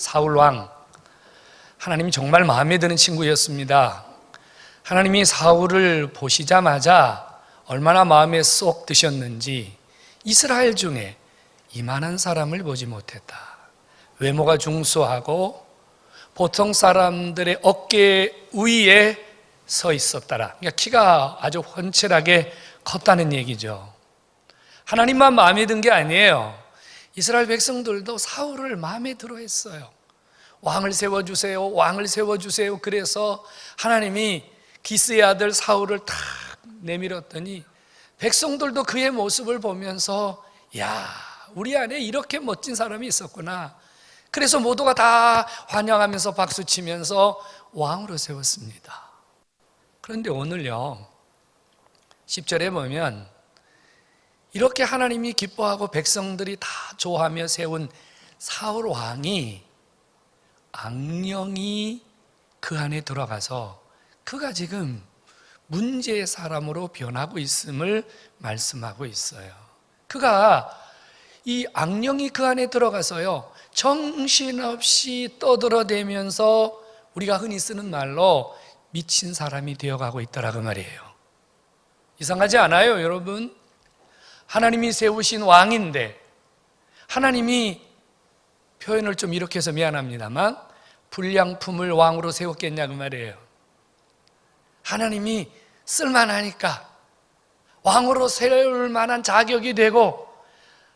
사울 왕, 하나님이 정말 마음에 드는 친구였습니다. 하나님이 사울을 보시자마자 얼마나 마음에 쏙 드셨는지 이스라엘 중에 이만한 사람을 보지 못했다. 외모가 중수하고 보통 사람들의 어깨 위에 서 있었더라. 그러니까 키가 아주 훤칠하게 컸다는 얘기죠. 하나님만 마음에 든 게 아니에요. 이스라엘 백성들도 사울을 마음에 들어 했어요. 왕을 세워주세요, 왕을 세워주세요. 그래서 하나님이 기스의 아들 사울을 탁 내밀었더니 백성들도 그의 모습을 보면서 야, 우리 안에 이렇게 멋진 사람이 있었구나. 그래서 모두가 다 환영하면서 박수치면서 왕으로 세웠습니다. 그런데 오늘요, 10절에 보면 이렇게 하나님이 기뻐하고 백성들이 다 좋아하며 세운 사울 왕이 악령이 그 안에 들어가서 그가 지금 문제의 사람으로 변하고 있음을 말씀하고 있어요. 그가 이 악령이 그 안에 들어가서요, 정신없이 떠들어대면서 우리가 흔히 쓰는 말로 미친 사람이 되어가고 있더라 그 말이에요. 이상하지 않아요, 여러분? 하나님이 세우신 왕인데, 하나님이 표현을 좀 이렇게 해서 미안합니다만 불량품을 왕으로 세웠겠냐 그 말이에요. 하나님이 쓸만하니까 왕으로 세울 만한 자격이 되고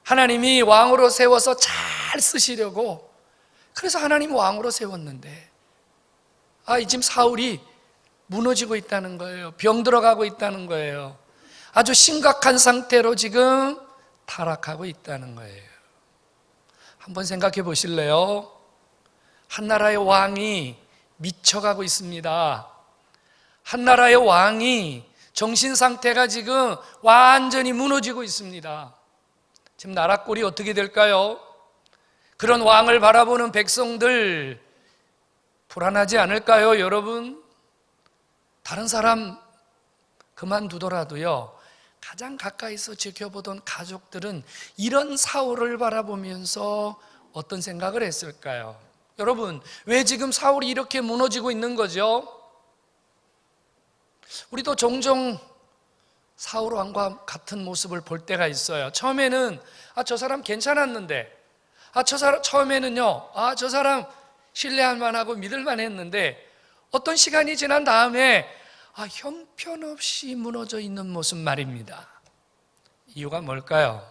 하나님이 왕으로 세워서 잘 쓰시려고, 그래서 하나님 왕으로 세웠는데 지금 사울이 무너지고 있다는 거예요. 병들어가고 있다는 거예요. 아주 심각한 상태로 지금 타락하고 있다는 거예요. 한번 생각해 보실래요? 한 나라의 왕이 미쳐가고 있습니다. 한 나라의 왕이 정신 상태가 지금 완전히 무너지고 있습니다. 지금 나라 꼴이 어떻게 될까요? 그런 왕을 바라보는 백성들 불안하지 않을까요, 여러분? 다른 사람 그만두더라도요, 가장 가까이서 지켜보던 가족들은 이런 사울을 바라보면서 어떤 생각을 했을까요? 여러분, 왜 지금 사울이 이렇게 무너지고 있는 거죠? 우리도 종종 사울 왕과 같은 모습을 볼 때가 있어요. 처음에는 저 사람 괜찮았는데, 처음에는요, 저 사람 신뢰할 만하고 믿을 만했는데 어떤 시간이 지난 다음에 형편없이 무너져 있는 모습 말입니다. 이유가 뭘까요?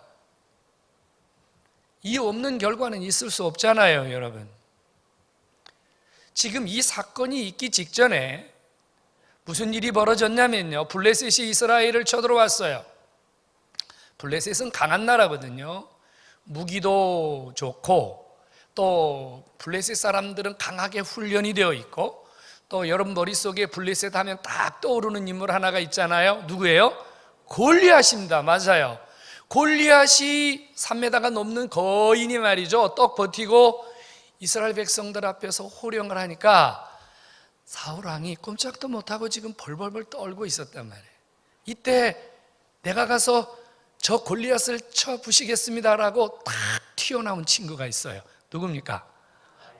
이유 없는 결과는 있을 수 없잖아요, 여러분. 지금 이 사건이 있기 직전에 무슨 일이 벌어졌냐면요, 블레셋이 이스라엘을 쳐들어왔어요. 블레셋은 강한 나라거든요. 무기도 좋고 또 블레셋 사람들은 강하게 훈련이 되어 있고, 또 여러분 머릿속에 블레셋 하면 딱 떠오르는 인물 하나가 있잖아요. 누구예요? 골리앗입니다. 맞아요. 골리앗이 3m가 넘는 거인이 말이죠, 떡 버티고 이스라엘 백성들 앞에서 호령을 하니까 사울 왕이 꼼짝도 못하고 지금 벌벌벌 떨고 있었단 말이에요. 이때 내가 가서 저 골리앗을 쳐 부시겠습니다라고 탁 튀어나온 친구가 있어요. 누굽니까?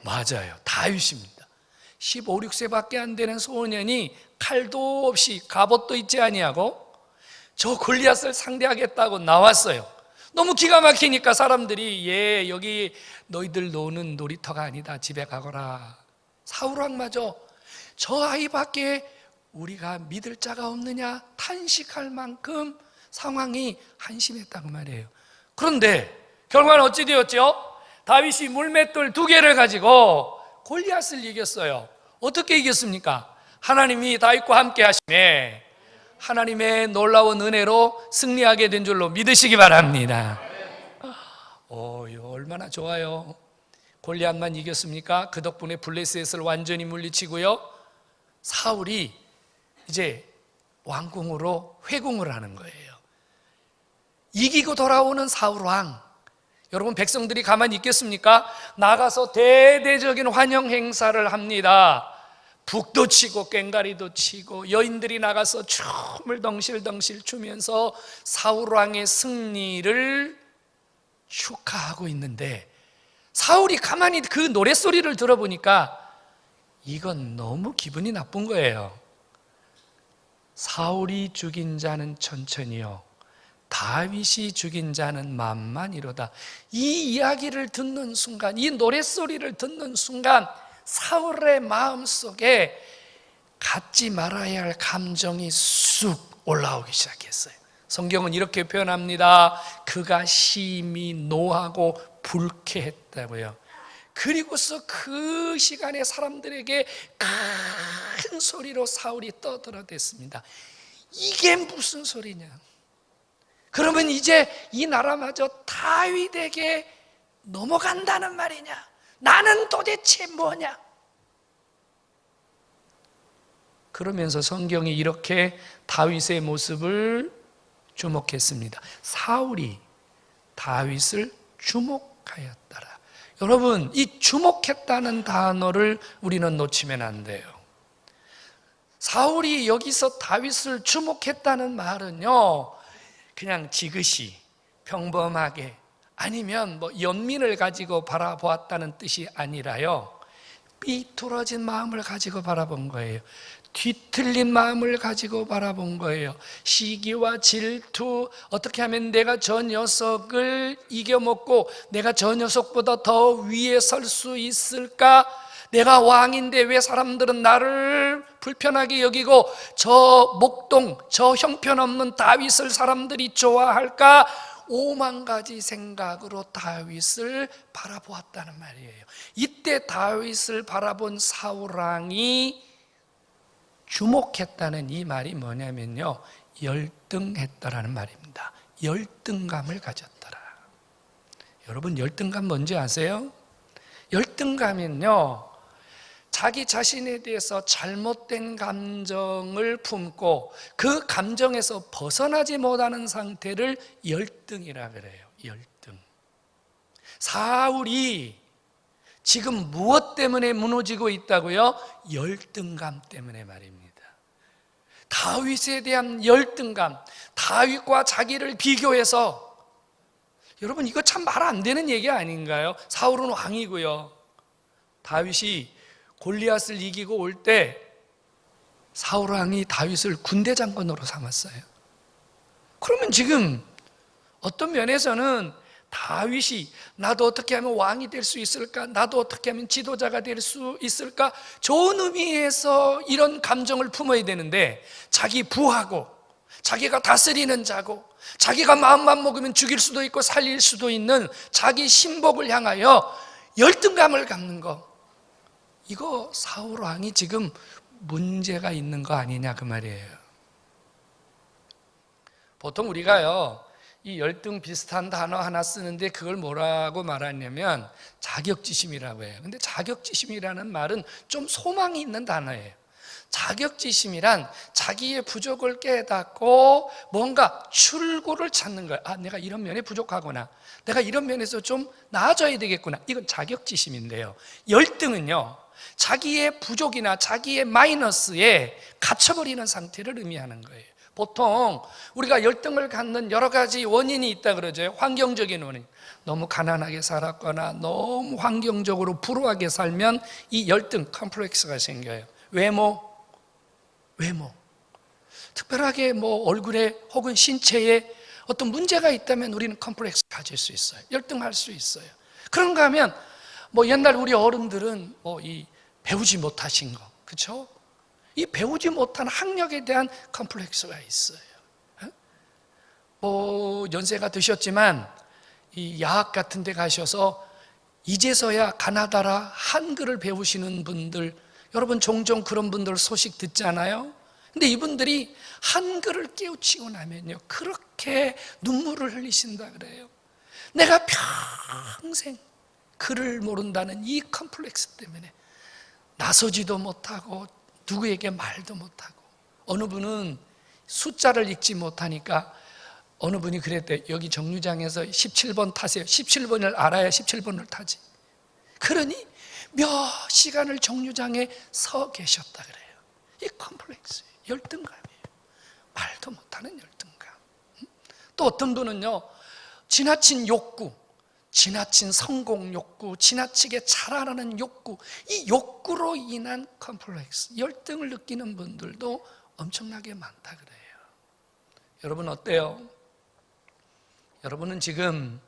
맞아요, 다윗입니다. 15, 16세밖에 안 되는 소년이 칼도 없이 갑옷도 있지 아니하고 저 골리앗을 상대하겠다고 나왔어요. 너무 기가 막히니까 사람들이 여기 너희들 노는 놀이터가 아니다, 집에 가거라. 사울 왕마저 저 아이밖에 우리가 믿을 자가 없느냐 탄식할 만큼 상황이 한심했다고 말이에요. 그런데 결과는 어찌 되었죠? 다윗이 물맷돌 2개를 가지고 골리앗을 이겼어요. 어떻게 이겼습니까? 하나님이 다윗과 함께 하심에 하나님의 놀라운 은혜로 승리하게 된 줄로 믿으시기 바랍니다. 이거 얼마나 좋아요. 골리앗만 이겼습니까? 그 덕분에 블레셋을 완전히 물리치고요, 사울이 이제 왕궁으로 회궁을 하는 거예요. 이기고 돌아오는 사울 왕, 여러분 백성들이 가만히 있겠습니까? 나가서 대대적인 환영 행사를 합니다. 북도 치고 꽹가리도 치고 여인들이 나가서 춤을 덩실덩실 추면서 사울 왕의 승리를 축하하고 있는데 사울이 가만히 그 노랫소리를 들어보니까 이건 너무 기분이 나쁜 거예요. 사울이 죽인 자는 천천히요, 다윗이 죽인 자는 만만이로다. 이 이야기를 듣는 순간, 이 노랫소리를 듣는 순간 사울의 마음속에 갖지 말아야 할 감정이 쑥 올라오기 시작했어요. 성경은 이렇게 표현합니다. 그가 심히 노하고 불쾌했다고요. 그리고서 그 시간에 사람들에게 큰 소리로 사울이 떠들어댔습니다. 이게 무슨 소리냐? 그러면 이제 이 나라마저 다윗에게 넘어간다는 말이냐? 나는 도대체 뭐냐? 그러면서 성경이 이렇게 다윗의 모습을 주목했습니다. 사울이 다윗을 주목하였더라. 여러분, 이 주목했다는 단어를 우리는 놓치면 안 돼요. 사울이 여기서 다윗을 주목했다는 말은요, 그냥 지그시 평범하게, 아니면 뭐 연민을 가지고 바라보았다는 뜻이 아니라요, 삐뚤어진 마음을 가지고 바라본 거예요. 뒤틀린 마음을 가지고 바라본 거예요. 시기와 질투, 어떻게 하면 내가 저 녀석을 이겨먹고 내가 저 녀석보다 더 위에 설 수 있을까? 내가 왕인데 왜 사람들은 나를 불편하게 여기고 저 목동, 저 형편없는 다윗을 사람들이 좋아할까? 5만 가지 생각으로 다윗을 바라보았다는 말이에요. 이때 다윗을 바라본 사울왕이 주목했다는 이 말이 뭐냐면요, 열등했다라는 말입니다. 열등감을 가졌더라. 여러분, 열등감 뭔지 아세요? 열등감은요, 자기 자신에 대해서 잘못된 감정을 품고 그 감정에서 벗어나지 못하는 상태를 열등이라 그래요. 열등. 사울이 지금 무엇 때문에 무너지고 있다고요? 열등감 때문에 말입니다. 다윗에 대한 열등감, 다윗과 자기를 비교해서, 여러분 이거 참 말 안 되는 얘기 아닌가요? 사울은 왕이고요, 다윗이 골리앗을 이기고 올 때 사울 왕이 다윗을 군대 장관으로 삼았어요. 그러면 지금 어떤 면에서는 다윗이 나도 어떻게 하면 왕이 될 수 있을까? 나도 어떻게 하면 지도자가 될 수 있을까? 좋은 의미에서 이런 감정을 품어야 되는데, 자기 부하고 자기가 다스리는 자고 자기가 마음만 먹으면 죽일 수도 있고 살릴 수도 있는 자기 신복을 향하여 열등감을 갖는 거, 이거 사울 왕이 지금 문제가 있는 거 아니냐 그 말이에요. 보통 우리가요, 이 열등 비슷한 단어 하나 쓰는데 그걸 뭐라고 말하냐면 자격지심이라고 해요. 근데 자격지심이라는 말은 좀 소망이 있는 단어예요. 자격지심이란 자기의 부족을 깨닫고 뭔가 출구를 찾는 거예요. 아, 내가 이런 면에 부족하구나, 내가 이런 면에서 좀 나아져야 되겠구나. 이건 자격지심인데요, 열등은요, 자기의 부족이나 자기의 마이너스에 갇혀버리는 상태를 의미하는 거예요. 보통 우리가 열등을 갖는 여러 가지 원인이 있다 그러죠. 환경적인 원인, 너무 가난하게 살았거나 너무 환경적으로 불우하게 살면 이 열등, 컴플렉스가 생겨요. 외모, 특별하게 뭐 얼굴에 혹은 신체에 어떤 문제가 있다면 우리는 컴플렉스 가질 수 있어요. 열등할 수 있어요. 그런가 하면 뭐 옛날 우리 어른들은 뭐 이 배우지 못하신 거, 그렇죠? 이 배우지 못한 학력에 대한 컴플렉스가 있어요. 뭐 연세가 드셨지만 이 야학 같은 데 가셔서 이제서야 가나다라 한글을 배우시는 분들, 여러분 종종 그런 분들 소식 듣잖아요. 근데 이분들이 한글을 깨우치고 나면요, 그렇게 눈물을 흘리신다 그래요. 내가 평생 글을 모른다는 이 컴플렉스 때문에 나서지도 못하고 누구에게 말도 못하고, 어느 분은 숫자를 읽지 못하니까 어느 분이 그랬대요. 여기 정류장에서 17번 타세요. 17번을 알아야 17번을 타지. 그러니 몇 시간을 정류장에 서 계셨다 그래요. 이 컴플렉스, 열등감이에요. 말도 못하는 열등감. 또 어떤 분은요, 지나친 욕구, 지나친 성공 욕구, 지나치게 자라라는 욕구, 이 욕구로 인한 컴플렉스, 열등을 느끼는 분들도 엄청나게 많다 그래요. 여러분 어때요? 여러분은 지금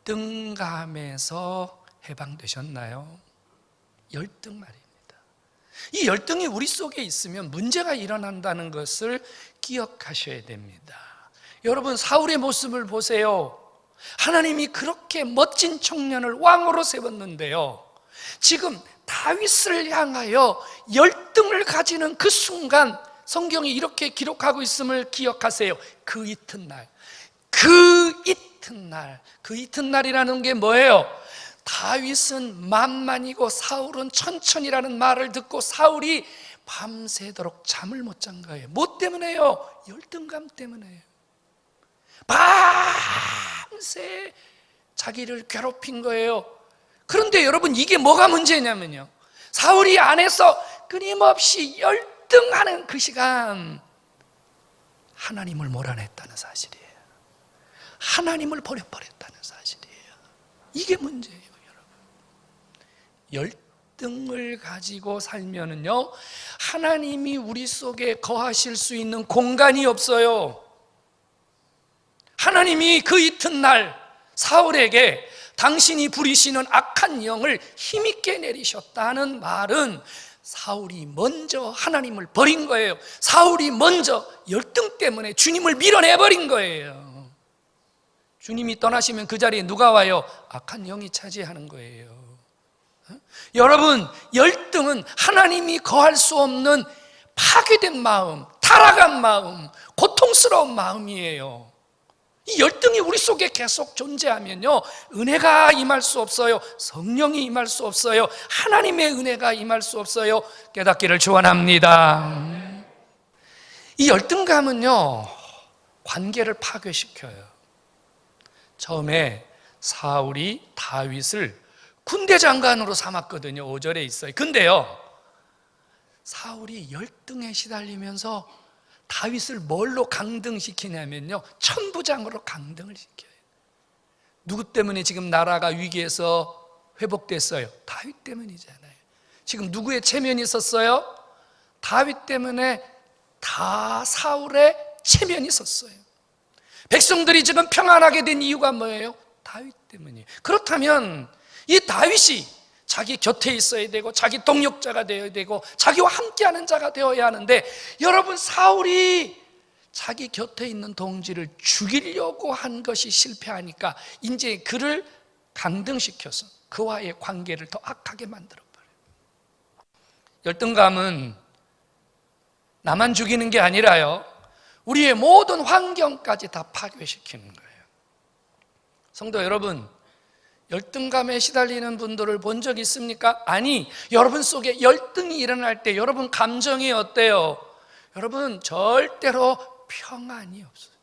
열등감에서 해방되셨나요? 열등 말입니다. 이 열등이 우리 속에 있으면 문제가 일어난다는 것을 기억하셔야 됩니다. 여러분 사울의 모습을 보세요. 하나님이 그렇게 멋진 청년을 왕으로 세웠는데요, 지금 다윗을 향하여 열등을 가지는 그 순간 성경이 이렇게 기록하고 있음을 기억하세요. 그 이튿날, 그 이튿날, 그 이튿날이라는 게 뭐예요? 다윗은 만만이고 사울은 천천히라는 말을 듣고 사울이 밤새도록 잠을 못 잔 거예요. 뭐 때문에요? 열등감 때문에요. 밤새 자기를 괴롭힌 거예요. 그런데 여러분 이게 뭐가 문제냐면요, 사울이 안에서 끊임없이 열등하는 그 시간 하나님을 몰아냈다는 사실이에요. 하나님을 버려버렸다는 사실이에요. 이게 문제예요. 여러분 열등을 가지고 살면은요, 하나님이 우리 속에 거하실 수 있는 공간이 없어요. 하나님이 그 이튿날 사울에게 당신이 부리시는 악한 영을 힘있게 내리셨다는 말은 사울이 먼저 하나님을 버린 거예요. 사울이 먼저 열등 때문에 주님을 밀어내버린 거예요. 주님이 떠나시면 그 자리에 누가 와요? 악한 영이 차지하는 거예요. 여러분 열등은 하나님이 거할 수 없는 파괴된 마음, 타락한 마음, 고통스러운 마음이에요. 이 열등이 우리 속에 계속 존재하면요, 은혜가 임할 수 없어요. 성령이 임할 수 없어요. 하나님의 은혜가 임할 수 없어요. 깨닫기를 축원합니다. 이 열등감은요, 관계를 파괴시켜요. 처음에 사울이 다윗을 군대 장관으로 삼았거든요. 5절에 있어요. 근데요, 사울이 열등에 시달리면서 다윗을 뭘로 강등시키냐면요, 천부장으로 강등을 시켜요. 누구 때문에 지금 나라가 위기에서 회복됐어요? 다윗 때문이잖아요. 지금 누구의 체면이 있었어요? 다윗 때문에 다 사울의 체면이 있었어요. 백성들이 지금 평안하게 된 이유가 뭐예요? 다윗 때문이에요. 그렇다면 이 다윗이 자기 곁에 있어야 되고 자기 동력자가 되어야 되고 자기와 함께하는 자가 되어야 하는데, 여러분 사울이 자기 곁에 있는 동지를 죽이려고 한 것이 실패하니까 이제 그를 강등시켜서 그와의 관계를 더 악하게 만들어버려요. 열등감은 나만 죽이는 게 아니라요, 우리의 모든 환경까지 다 파괴시키는 거예요. 성도 여러분, 열등감에 시달리는 분들을 본 적 있습니까? 아니, 여러분 속에 열등이 일어날 때 여러분 감정이 어때요? 여러분 절대로 평안이 없어요.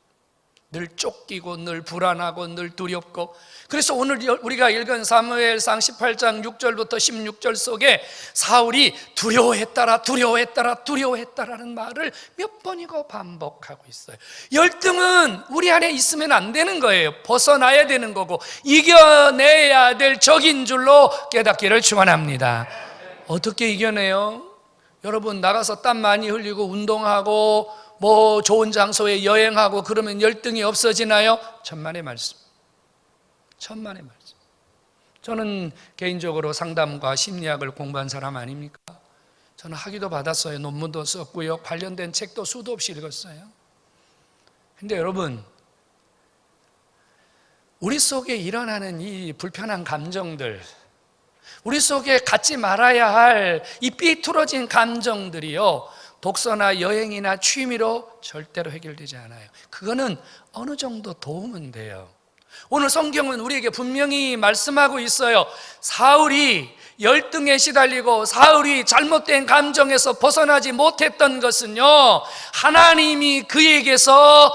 늘 쫓기고 늘 불안하고 늘 두렵고. 그래서 오늘 우리가 읽은 사무엘상 18장 6절부터 16절 속에 사울이 두려워했다라는 말을 몇 번이고 반복하고 있어요. 열등은 우리 안에 있으면 안 되는 거예요. 벗어나야 되는 거고 이겨내야 될 적인 줄로 깨닫기를 축원합니다. 어떻게 이겨내요? 여러분 나가서 땀 많이 흘리고 운동하고 뭐 좋은 장소에 여행하고 그러면 열등이 없어지나요? 천만의 말씀. 천만의 말씀. 저는 개인적으로 상담과 심리학을 공부한 사람 아닙니까? 저는 학위도 받았어요. 논문도 썼고요. 관련된 책도 수도 없이 읽었어요. 근데 여러분, 우리 속에 일어나는 이 불편한 감정들, 우리 속에 갖지 말아야 할 이 삐뚤어진 감정들이요, 독서나 여행이나 취미로 절대로 해결되지 않아요. 그거는 어느 정도 도움은 돼요. 오늘 성경은 우리에게 분명히 말씀하고 있어요. 사울이 열등에 시달리고 사울이 잘못된 감정에서 벗어나지 못했던 것은요, 하나님이 그에게서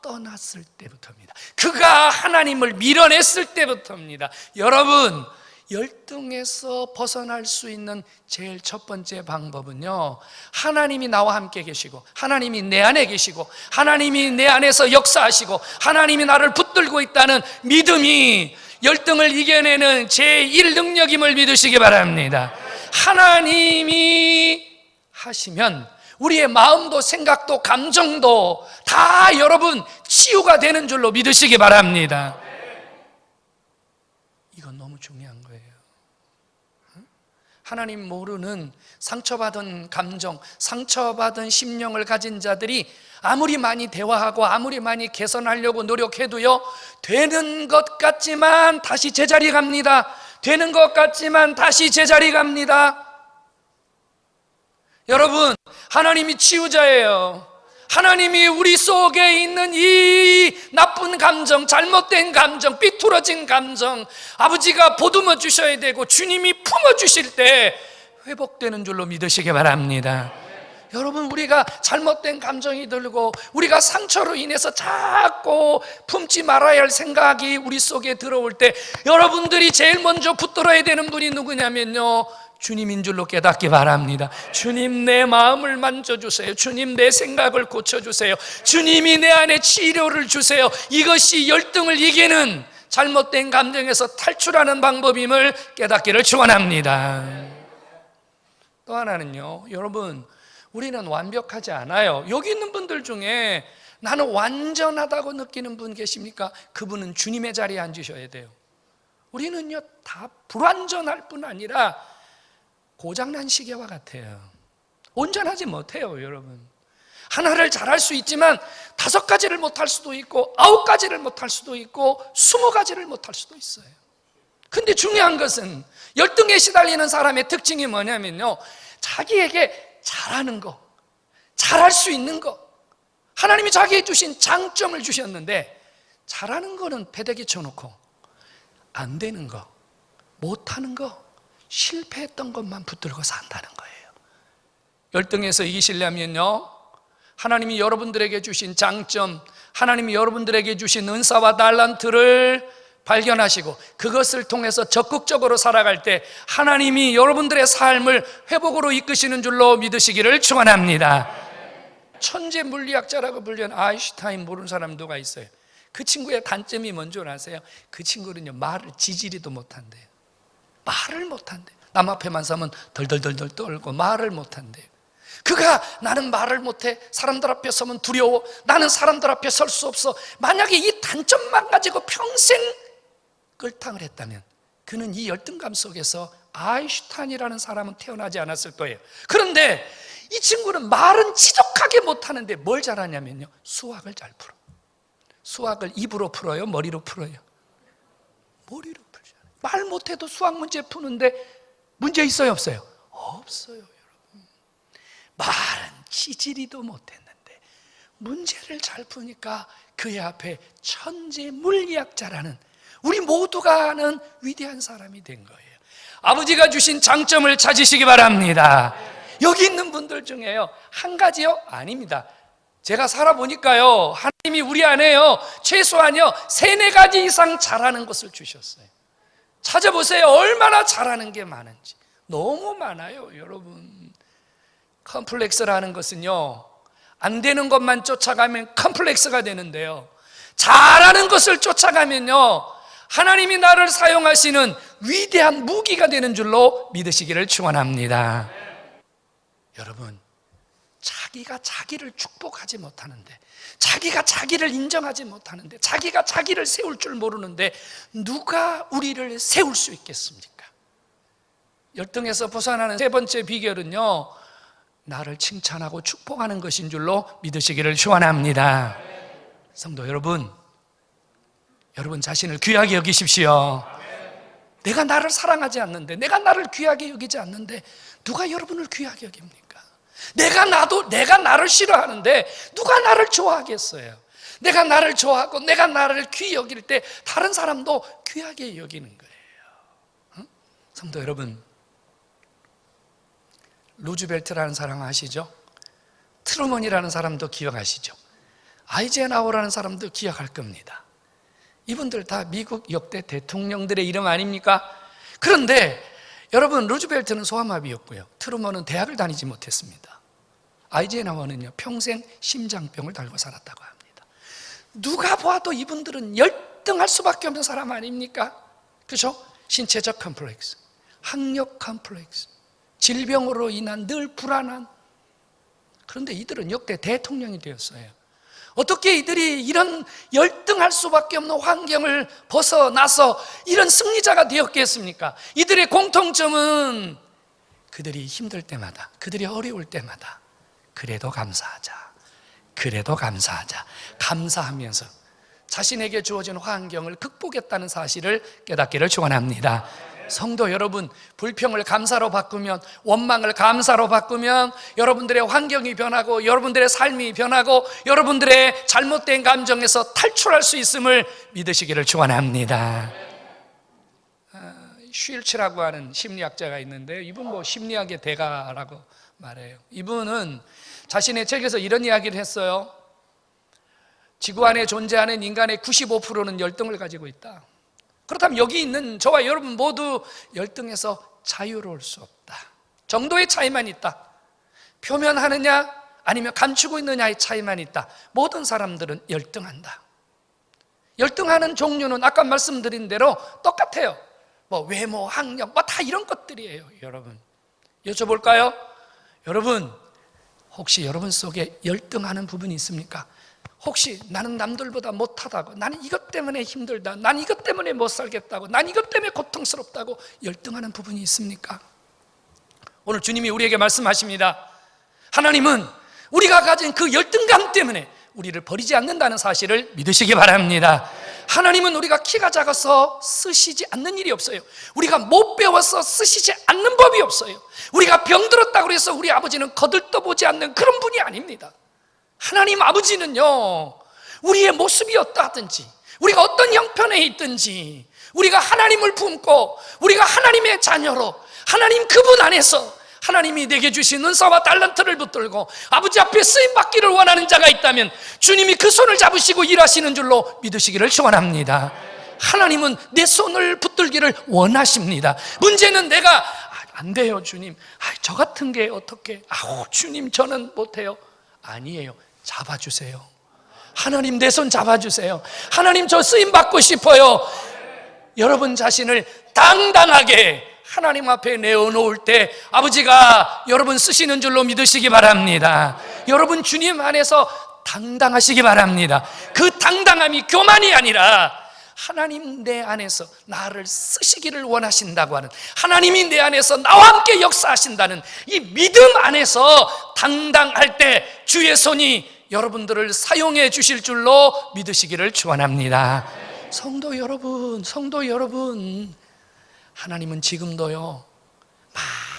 떠났을 때부터입니다. 그가 하나님을 밀어냈을 때부터입니다. 여러분, 열등에서 벗어날 수 있는 제일 첫 번째 방법은요, 하나님이 나와 함께 계시고, 하나님이 내 안에 계시고, 하나님이 내 안에서 역사하시고, 하나님이 나를 붙들고 있다는 믿음이 열등을 이겨내는 제1 능력임을 믿으시기 바랍니다. 하나님이 하시면 우리의 마음도 생각도 감정도 다 여러분 치유가 되는 줄로 믿으시기 바랍니다. 이건 너무 중요한 거예요. 하나님 모르는 상처받은 감정, 상처받은 심령을 가진 자들이 아무리 많이 대화하고 아무리 많이 개선하려고 노력해도요, 되는 것 같지만 다시 제자리 갑니다. 되는 것 같지만 다시 제자리 갑니다. 여러분, 하나님이 치유자예요. 하나님이 우리 속에 있는 이 나쁜 감정, 잘못된 감정, 삐뚤어진 감정, 아버지가 보듬어 주셔야 되고 주님이 품어 주실 때 회복되는 줄로 믿으시기 바랍니다. 여러분, 우리가 잘못된 감정이 들고 우리가 상처로 인해서 자꾸 품지 말아야 할 생각이 우리 속에 들어올 때 여러분들이 제일 먼저 붙들어야 되는 분이 누구냐면요, 주님인 줄로 깨닫기 바랍니다. 주님, 내 마음을 만져주세요. 주님, 내 생각을 고쳐주세요. 주님이 내 안에 치료를 주세요. 이것이 열등을 이기는 잘못된 감정에서 탈출하는 방법임을 깨닫기를 축원합니다. 또 하나는요, 여러분, 우리는 완벽하지 않아요. 여기 있는 분들 중에 나는 완전하다고 느끼는 분 계십니까? 그분은 주님의 자리에 앉으셔야 돼요. 우리는요, 다 불완전할 뿐 아니라 고장난 시계와 같아요. 온전하지 못해요, 여러분. 하나를 잘할 수 있지만 5가지를 못할 수도 있고 9가지를 못할 수도 있고 20가지를 못할 수도 있어요. 근데 중요한 것은 열등에 시달리는 사람의 특징이 뭐냐면요, 자기에게 잘하는 거, 잘할 수 있는 거, 하나님이 자기에게 주신 장점을 주셨는데 잘하는 거는 패대기 쳐놓고 안 되는 거, 못하는 거, 실패했던 것만 붙들고 산다는 거예요. 열등에서 이기시려면요, 하나님이 여러분들에게 주신 장점, 하나님이 여러분들에게 주신 은사와 달란트를 발견하시고 그것을 통해서 적극적으로 살아갈 때 하나님이 여러분들의 삶을 회복으로 이끄시는 줄로 믿으시기를 축원합니다. 천재 물리학자라고 불리는 아인슈타인 모르는 사람 누가 있어요? 그 친구의 단점이 뭔지 아세요? 그 친구는요, 말을 지지리도 못한대요. 말을 못한대요. 남 앞에만 서면 덜덜덜덜 떨고 말을 못한대요. 그가 나는 말을 못해, 사람들 앞에 서면 두려워, 나는 사람들 앞에 설 수 없어, 만약에 이 단점만 가지고 평생 끌탕을 했다면 그는 이 열등감 속에서 아인슈타인이라는 사람은 태어나지 않았을 거예요. 그런데 이 친구는 말은 지독하게 못하는데 뭘 잘하냐면요, 수학을 잘 풀어. 수학을 입으로 풀어요, 머리로 풀어요? 머리로 풀잖아요. 말 못해도 수학 문제 푸는데 문제 있어요, 없어요? 없어요, 여러분. 말은 지지리도 못했는데 문제를 잘 푸니까 그의 앞에 천재 물리학자라는 우리 모두가 아는 위대한 사람이 된 거예요. 아버지가 주신 장점을 찾으시기 바랍니다. 여기 있는 분들 중에요, 한 가지요? 아닙니다. 제가 살아보니까요, 하나님이 우리 안에요, 최소한요 3-4가지 이상 잘하는 것을 주셨어요. 찾아보세요. 얼마나 잘하는 게 많은지. 너무 많아요, 여러분. 컴플렉스라는 것은요, 안 되는 것만 쫓아가면 컴플렉스가 되는데요, 잘하는 것을 쫓아가면요, 하나님이 나를 사용하시는 위대한 무기가 되는 줄로 믿으시기를 축원합니다. 여러분, 자기가 자기를 축복하지 못하는데, 자기가 자기를 인정하지 못하는데, 자기가 자기를 세울 줄 모르는데 누가 우리를 세울 수 있겠습니까? 열등에서 벗어나는 3번째 비결은요, 나를 칭찬하고 축복하는 것인 줄로 믿으시기를 축원합니다. 성도 여러분, 여러분 자신을 귀하게 여기십시오. 내가 나를 사랑하지 않는데, 내가 나를 귀하게 여기지 않는데 누가 여러분을 귀하게 여깁니까? 내가 나를 싫어하는데 누가 나를 좋아하겠어요? 내가 나를 좋아하고 내가 나를 귀히 여길 때 다른 사람도 귀하게 여기는 거예요. 성도 여러분, 루즈벨트라는 사람 아시죠? 트루먼이라는 사람도 기억하시죠? 아이젠하워라는 사람도 기억할 겁니다. 이분들 다 미국 역대 대통령들의 이름 아닙니까? 그런데 여러분, 루즈벨트는 소아마비였고요, 트루먼은 대학을 다니지 못했습니다. 아이젠하워는요, 평생 심장병을 달고 살았다고 합니다. 누가 봐도 이분들은 열등할 수밖에 없는 사람 아닙니까? 그렇죠? 신체적 컴플렉스, 학력 컴플렉스, 질병으로 인한 늘 불안한. 그런데 이들은 역대 대통령이 되었어요. 어떻게 이들이 이런 열등할 수밖에 없는 환경을 벗어나서 이런 승리자가 되었겠습니까? 이들의 공통점은 그들이 힘들 때마다, 그들이 어려울 때마다 그래도 감사하자, 그래도 감사하자, 감사하면서 자신에게 주어진 환경을 극복했다는 사실을 깨닫기를 축원합니다. 성도 여러분, 불평을 감사로 바꾸면, 원망을 감사로 바꾸면 여러분들의 환경이 변하고 여러분들의 삶이 변하고 여러분들의 잘못된 감정에서 탈출할 수 있음을 믿으시기를 축원합니다. 쉴츠라고 하는 심리학자가 있는데, 이분 뭐 심리학의 대가라고 말해요. 이분은 자신의 책에서 이런 이야기를 했어요. 지구 안에 존재하는 인간의 95%는 열등을 가지고 있다. 그렇다면 여기 있는 저와 여러분 모두 열등에서 자유로울 수 없다. 정도의 차이만 있다. 표면하느냐 아니면 감추고 있느냐의 차이만 있다. 모든 사람들은 열등한다. 열등하는 종류는 아까 말씀드린 대로 똑같아요. 뭐 외모, 학력, 뭐 다 이런 것들이에요. 여러분, 여쭤볼까요? 여러분, 혹시 여러분 속에 열등하는 부분이 있습니까? 혹시 나는 남들보다 못하다고, 나는 이것 때문에 힘들다, 난 이것 때문에 못 살겠다고, 난 이것 때문에 고통스럽다고 열등하는 부분이 있습니까? 오늘 주님이 우리에게 말씀하십니다. 하나님은 우리가 가진 그 열등감 때문에 우리를 버리지 않는다는 사실을 믿으시기 바랍니다. 하나님은 우리가 키가 작아서 쓰시지 않는 일이 없어요. 우리가 못 배워서 쓰시지 않는 법이 없어요. 우리가 병들었다고 해서 우리 아버지는 거들떠보지 않는 그런 분이 아닙니다. 하나님 아버지는요, 우리의 모습이 어떠하든지, 우리가 어떤 형편에 있든지, 우리가 하나님을 품고 우리가 하나님의 자녀로 하나님 그분 안에서 하나님이 내게 주신 은사와 달란트를 붙들고 아버지 앞에 쓰임받기를 원하는 자가 있다면 주님이 그 손을 잡으시고 일하시는 줄로 믿으시기를 축원합니다. 하나님은 내 손을 붙들기를 원하십니다. 문제는 내가 안 돼요 주님, 저 같은 게 어떻게, 주님 저는 못해요. 아니에요. 잡아주세요. 하나님 내 손 잡아주세요. 하나님 저 쓰임받고 싶어요. 여러분 자신을 당당하게 하나님 앞에 내어놓을 때 아버지가 여러분 쓰시는 줄로 믿으시기 바랍니다. 여러분 주님 안에서 당당하시기 바랍니다. 그 당당함이 교만이 아니라 하나님 내 안에서 나를 쓰시기를 원하신다고 하는, 하나님이 내 안에서 나와 함께 역사하신다는 이 믿음 안에서 당당할 때 주의 손이 여러분들을 사용해 주실 줄로 믿으시기를 축원합니다. 성도 여러분, 하나님은 지금도요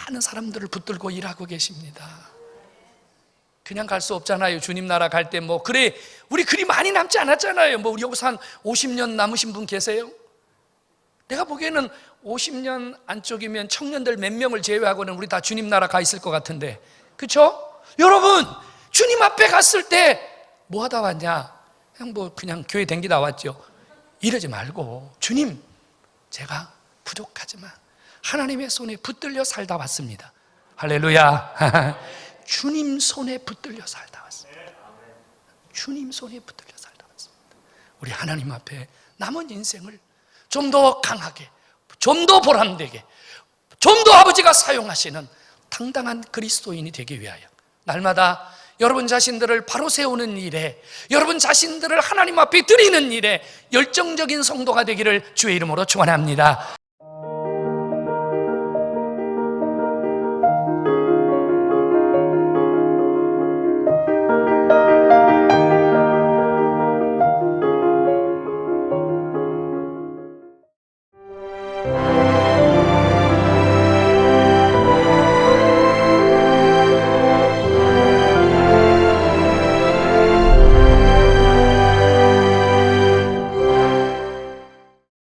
많은 사람들을 붙들고 일하고 계십니다. 그냥 갈 수 없잖아요. 주님 나라 갈 때 뭐 그래 우리 그리 많이 남지 않았잖아요. 뭐 우리 여기서 한 50년 남으신 분 계세요? 내가 보기에는 50년 안쪽이면 청년들 몇 명을 제외하고는 우리 다 주님 나라 가 있을 것 같은데, 그렇죠? 여러분 주님 앞에 갔을 때 뭐 하다 왔냐? 그냥 교회 댕기다 왔죠. 이러지 말고 주님 제가 부족하지만 하나님의 손에 붙들려 살다 왔습니다. 할렐루야. 주님 손에 붙들려 살다 왔습니다. 주님 손에 붙들려 살다 왔습니다. 우리 하나님 앞에 남은 인생을 좀 더 강하게, 좀 더 보람되게, 좀 더 아버지가 사용하시는 당당한 그리스도인이 되기 위하여 날마다 여러분 자신들을 바로 세우는 일에, 여러분 자신들을 하나님 앞에 드리는 일에 열정적인 성도가 되기를 주의 이름으로 축원합니다.